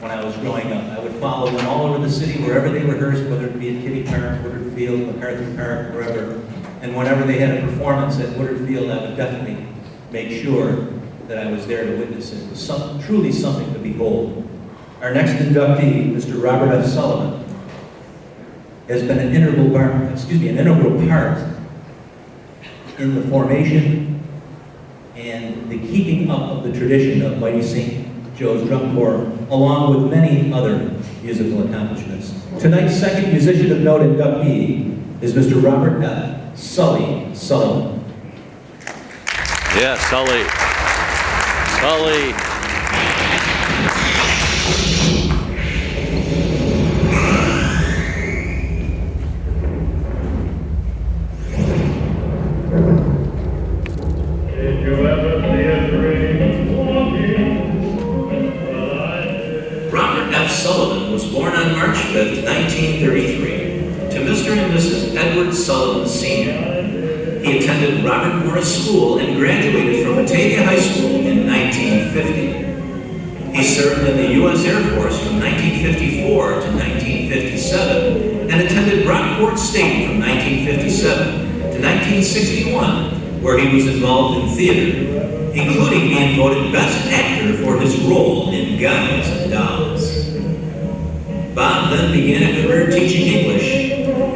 when I was growing up. I would follow them all over the city, wherever they rehearsed, whether it be at Kitty Park, Woodard Field, MacArthur Park, wherever. And whenever they had a performance at Woodard Field, I would definitely make sure that I was there to witness it. It was truly something to behold. Our next inductee, Mr. Robert F. Sullivan, has been an integral part in the formation and the keeping up of the tradition of Mighty St. Joe's Drum Corps, along with many other musical accomplishments. Tonight's second musician of note inductee is Mr. Robert F. Sully Sullivan. Yeah, Sully. Sully. Robert F. Sullivan was born on March 5th, 1933, to Mr. and Mrs. Edward Sullivan Sr. He attended Robert Morris School and graduated from Batavia High School in 1950. He served in the U.S. Air Force from 1954 to 1957 and attended Rockport State from 1957 to 1961, where he was involved in theater, including being voted Best Actor for his role in Guys and Dolls. Bob then began a career teaching English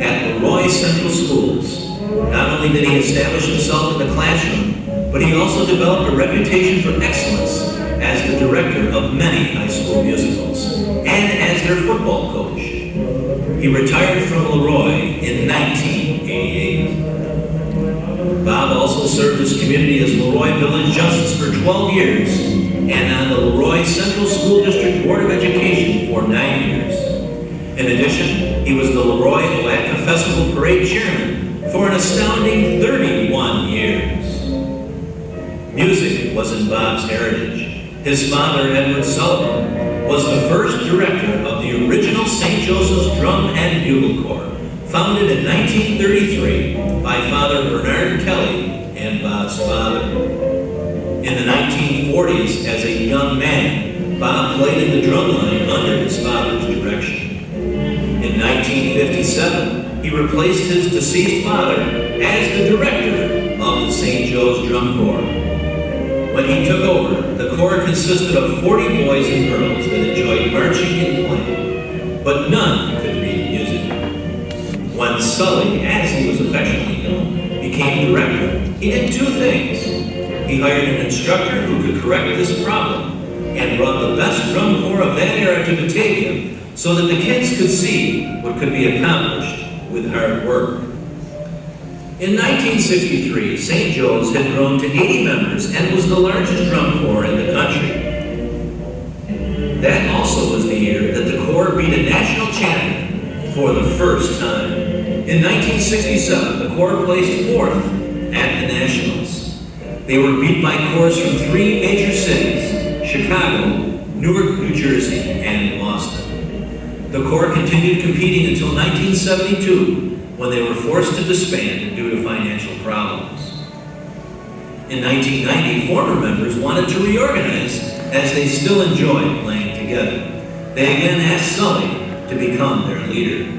at Leroy Central Schools. Not only did he establish himself in the classroom, but he also developed a reputation for excellence as the director of many high school musicals and as their football coach. He retired from Leroy in 1988. Bob also served his community as Leroy Village Justice for 12 years and on the Leroy Central School District Board of Education for 9 years. In addition, he was the Leroy Alaska Festival Parade Chairman for an astounding 31 years. Music was in Bob's heritage. His father, Edward Sullivan, was the first director of the original St. Joseph's Drum and Bugle Corps, founded in 1933 by Father Bernard Kelly and Bob's father. In the 1940s, as a young man, Bob played in the drum line under his father's direction. In 1957, he replaced his deceased father as the director of the St. Joe's Drum Corps. When he took over, the Corps consisted of 40 boys and girls that enjoyed marching and playing, but none could read music. When Sully, as he was affectionately known, became director, he did two things. He hired an instructor who could correct this problem and brought the best drum corps of that era to Batavia so that the kids could see what could be accomplished with hard work. In 1963, St. Joe's had grown to 80 members and was the largest drum corps in the country. That also was the year that the Corps beat a national champion for the first time. In 1967, the Corps placed fourth at the Nationals. They were beat by corps from three major cities, Chicago, Newark, New Jersey, and Boston. The Corps continued competing until 1972, when they were forced to disband due to financial problems. In 1990, former members wanted to reorganize as they still enjoyed playing together. They again asked Sully to become their leader.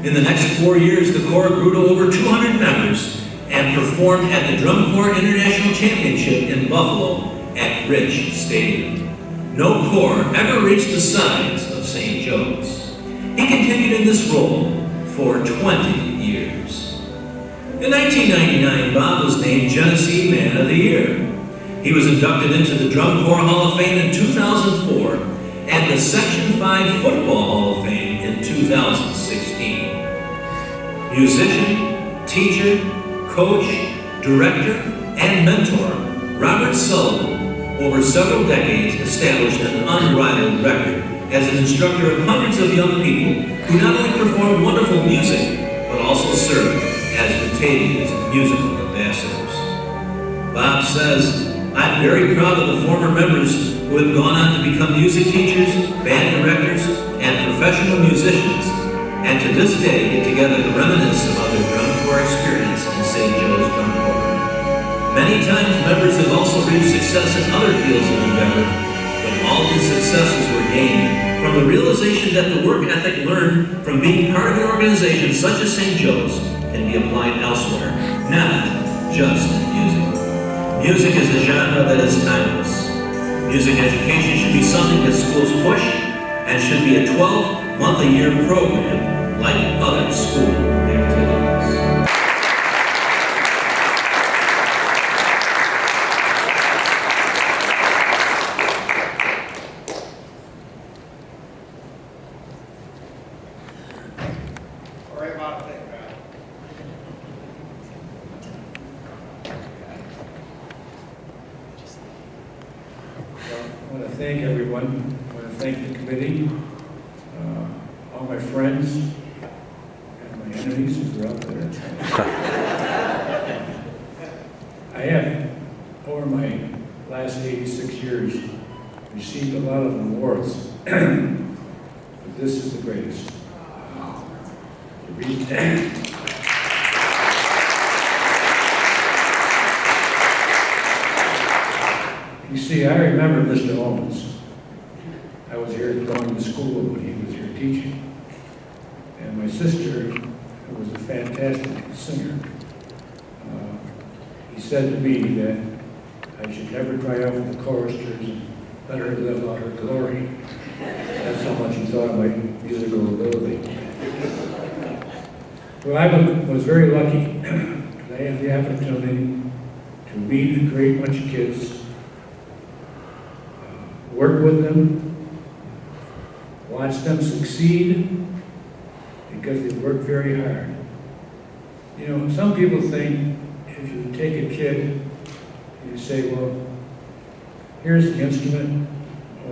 In the next 4 years, the Corps grew to over 200 members and performed at the Drum Corps International Championship in Buffalo at Rich Stadium. No Corps ever reached the size of St. Joe's. He continued in this role for 20 years. In 1999, Bob was named Genesee Man of the Year. He was inducted into the Drum Corps Hall of Fame in 2004 and the Section 5 Football Hall of Fame in 2016. Musician, teacher, coach, director, and mentor, Robert Sullivan, over several decades, established an unrivaled record as an instructor of hundreds of young people who not only performed wonderful music, but also served as Batavia's musical ambassadors. Bob says, "I'm very proud of the former members who have gone on to become music teachers, band directors, and professional musicians, and to this day get together to reminisce about their drum corps experience in St. Joe's Drum Corps. Many times members have also reached success in other fields of endeavor, but all these successes were gained from from the realization that the work ethic learned from being part of an organization such as St. Joe's can be applied elsewhere, not just music. Music is a genre that is timeless. Music education should be something that schools push and should be a 12-month-a-year program like other school activities. I want to thank everyone. I want to thank the committee, all my friends, and my enemies who are out there. I have, over my last 86 years, received a lot of awards, but this is the greatest. You see, I remember Mr. Owens. I was here going to school when he was here teaching. And my sister, who was a fantastic singer, he said to me that I should never try out with the choristers and let her live out her glory. That's how much he thought of my musical ability. Well, I was very lucky that I had the opportunity to meet a great bunch of kids, work with them, watch them succeed, because they work very hard. You know, some people think if you take a kid and you say, well, here's the instrument,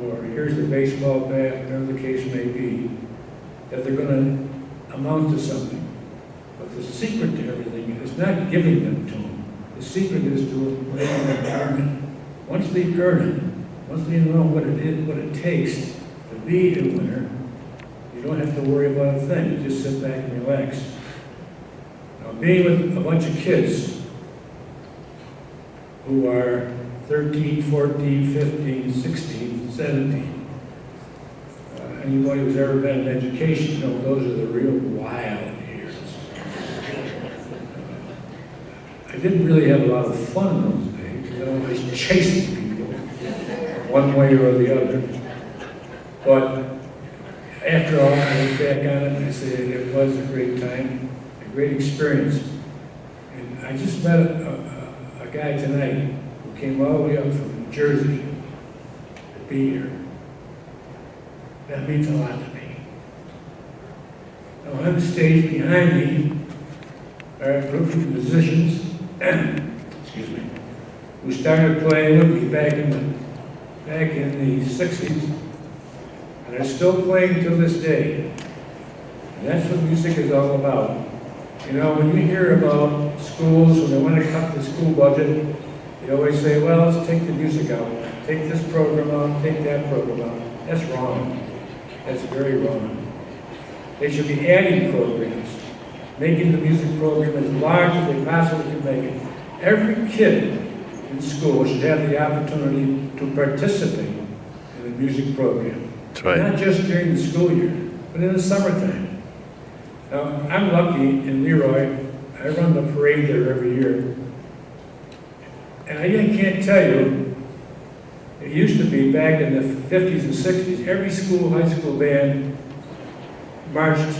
or here's the baseball bat, whatever the case may be, that they're going to amount to something. But the secret to everything is not giving them to them. The secret is to letting them earn it. Once they earn it, once they know what it is, what it takes to be a winner, you don't have to worry about a thing. You just sit back and relax. Now, being with a bunch of kids who are 13, 14, 15, 16, 17, anybody who's ever been in education knows those are the real wild years. I didn't really have a lot of fun in those days because I was chasing people one way or the other. But after all, I look back on it and I say it was a great time, a great experience. And I just met a guy tonight who came all the way up from New Jersey to be here. That means a lot to me. Now on the stage behind me are a group of musicians, excuse me, who started playing with me back in the 60s, and are still playing till this day. And that's what music is all about. You know, when you hear about schools, when they want to cut the school budget, they always say, well, let's take the music out, take this program out, take that program out. That's wrong. That's very wrong. They should be adding programs, making the music program as large as they possibly can make it. Every kid in school should have the opportunity to participate in the music program. That's right. Not just during the school year, but in the summertime. Now, I'm lucky in Leroy. I run the parade there every year. And I can't tell you, it used to be back in the 50s and 60s, every school, high school band marched,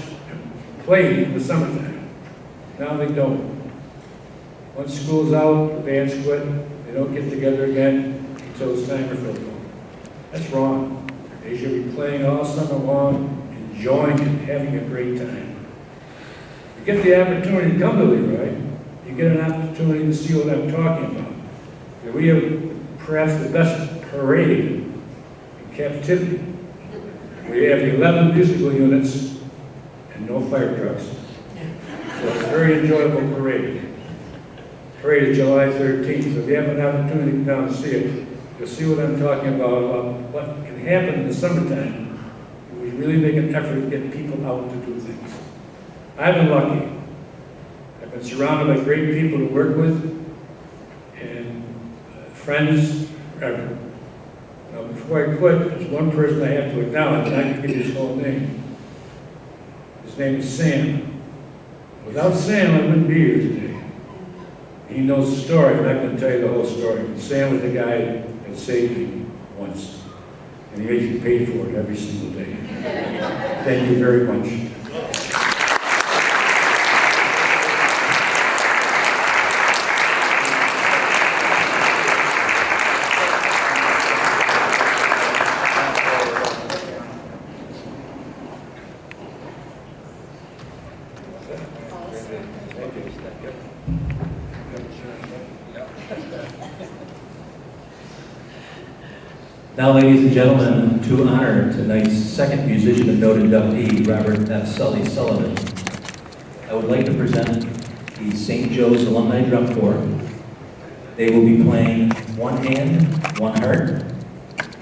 played in the summertime. Now they don't. Once school's out, the bands quit, they don't get together again until it's time for football. That's wrong. They should be playing all summer long, enjoying it, having a great time. You get the opportunity to come to Leroy, you get an opportunity to see what I'm talking about. We have perhaps the best parade in captivity. We have 11 musical units and no fire trucks. So it's a very enjoyable parade. Parade is July 13th, so if you have an opportunity to come and see it, you'll see what I'm talking about what can happen in the summertime if we really make an effort to get people out to do things. I've been lucky. I've been surrounded by great people to work with and friends forever. before I quit, there's one person I have to acknowledge, and I can give you his whole name. His name is Sam. Without Sam, I wouldn't be here today. He knows the story. I'm not going to tell you the whole story. But Sam was the guy that saved me once. And he makes me pay for it every single day. Thank you very much. Now, ladies and gentlemen, to honor tonight's second musician and noted inductee, Robert F. Sully Sullivan, I would like to present the St. Joe's Alumni Drum Corps. They will be playing One Hand, One Heart,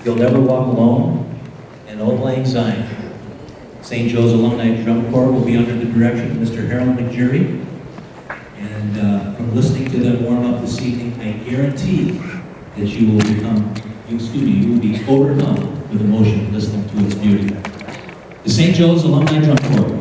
You'll Never Walk Alone, and Old Lang Syne. St. Joe's Alumni Drum Corps will be under the direction of Mr. Harold McJury. And from listening to them warm up this evening, I guarantee that you will be overcome with emotion listening to its beauty. The St. Joe's Alumni Drum Corps.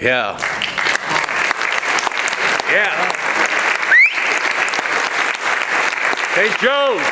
Yeah. Yeah. St. Joe's.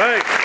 Right.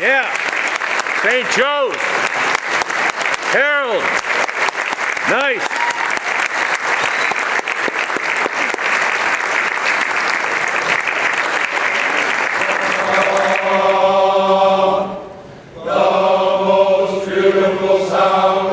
Yeah. St. Joe's. Harold. Nice. The most beautiful sound